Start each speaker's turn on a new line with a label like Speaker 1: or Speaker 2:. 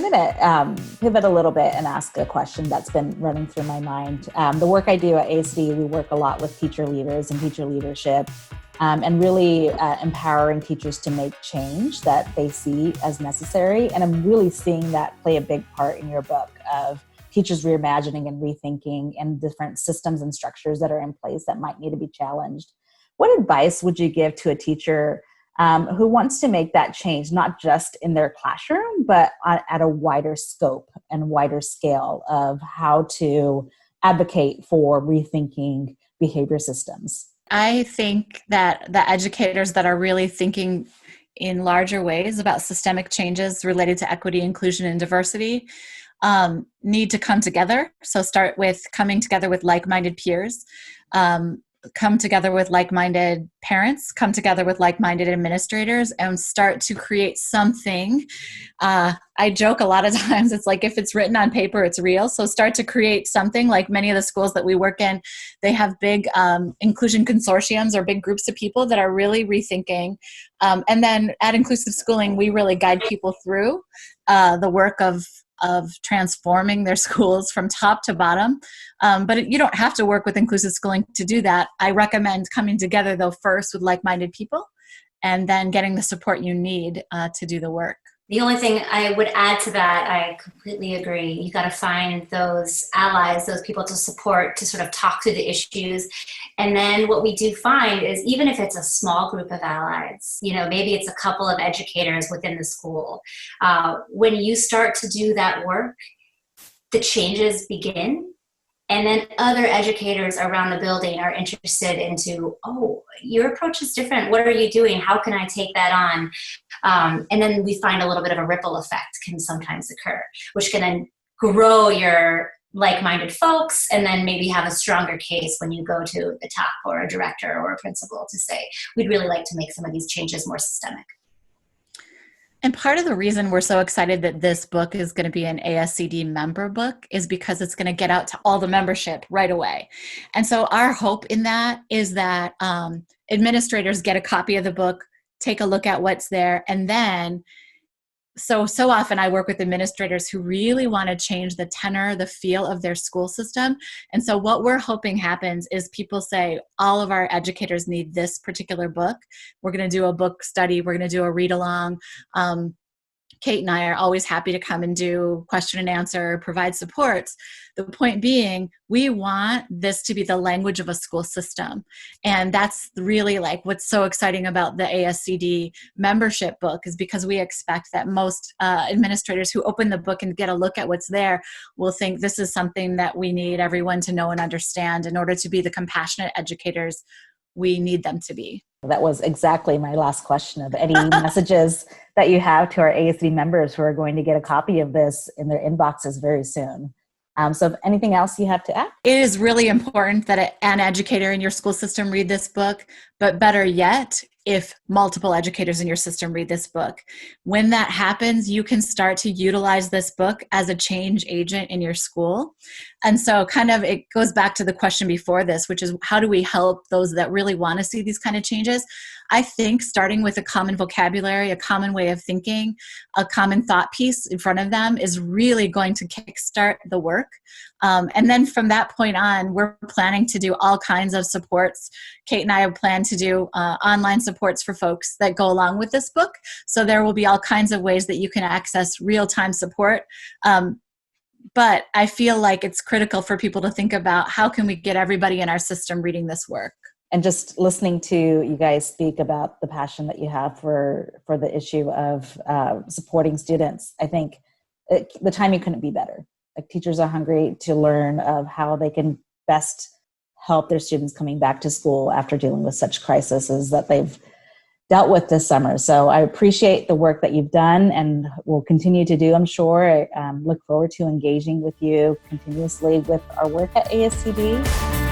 Speaker 1: going to pivot a little bit and ask a question that's been running through my mind. The work I do at ASCD, we work a lot with teacher leaders and teacher leadership, and really empowering teachers to make change that they see as necessary. And I'm really seeing that play a big part in your book of teachers reimagining and rethinking and different systems and structures that are in place that might need to be challenged. What advice would you give to a teacher who wants to make that change, not just in their classroom, but at a wider scope and wider scale of how to advocate for rethinking behavior systems?
Speaker 2: I think that the educators that are really thinking in larger ways about systemic changes related to equity, inclusion, and diversity need to come together. So start with coming together with like-minded peers, come together with like-minded parents, come together with like-minded administrators, and start to create something. I joke a lot of times, it's like if it's written on paper, it's real. So start to create something. Like many of the schools that we work in, they have big inclusion consortiums or big groups of people that are really rethinking. And then at Inclusive Schooling, we really guide people through the work of transforming their schools from top to bottom. But you don't have to work with Inclusive Schooling to do that. I recommend coming together, though, first with like-minded people and then getting the support you need to do the work.
Speaker 3: The only thing I would add to that, I completely agree. You got to find those allies, those people to support, to sort of talk through the issues. And then what we do find is even if it's a small group of allies, maybe it's a couple of educators within the school, when you start to do that work, the changes begin. And then other educators around the building are interested into, oh, your approach is different. What are you doing? How can I take that on? And then we find a little bit of a ripple effect can sometimes occur, which can then grow your like-minded folks and then maybe have a stronger case when you go to the top or a director or a principal to say, we'd really like to make some of these changes more systemic.
Speaker 2: And part of the reason we're so excited that this book is going to be an ASCD member book is because it's going to get out to all the membership right away. And so our hope in that is that administrators get a copy of the book, take a look at what's there, and then so often I work with administrators who really want to change the tenor, the feel of their school system. And so what we're hoping happens is people say, all of our educators need this particular book. We're going to do a book study. We're going to do a read along. Kate and I are always happy to come and do question and answer, provide supports. The point being, we want this to be the language of a school system. And that's really like what's so exciting about the ASCD membership book is because we expect that most administrators who open the book and get a look at what's there will think this is something that we need everyone to know and understand in order to be the compassionate educators we need them to be.
Speaker 1: That was exactly my last question of any messages that you have to our ASCD members who are going to get a copy of this in their inboxes very soon. So if anything else you have to add?
Speaker 2: It is really important that an educator in your school system read this book, but better yet, if multiple educators in your system read this book. When that happens, you can start to utilize this book as a change agent in your school. And so kind of it goes back to the question before this, which is how do we help those that really want to see these kind of changes? I think starting with a common vocabulary, a common way of thinking, a common thought piece in front of them is really going to kickstart the work. And then from that point on, we're planning to do all kinds of supports. Kate and I have planned to do online supports for folks that go along with this book. So there will be all kinds of ways that you can access real-time support. But I feel like it's critical for people to think about how can we get everybody in our system reading this work.
Speaker 1: And just listening to you guys speak about the passion that you have for the issue of supporting students, I think the timing couldn't be better. Like teachers are hungry to learn of how they can best help their students coming back to school after dealing with such crises that they've dealt with this summer. So I appreciate the work that you've done and will continue to do, I'm sure. I look forward to engaging with you continuously with our work at ASCD.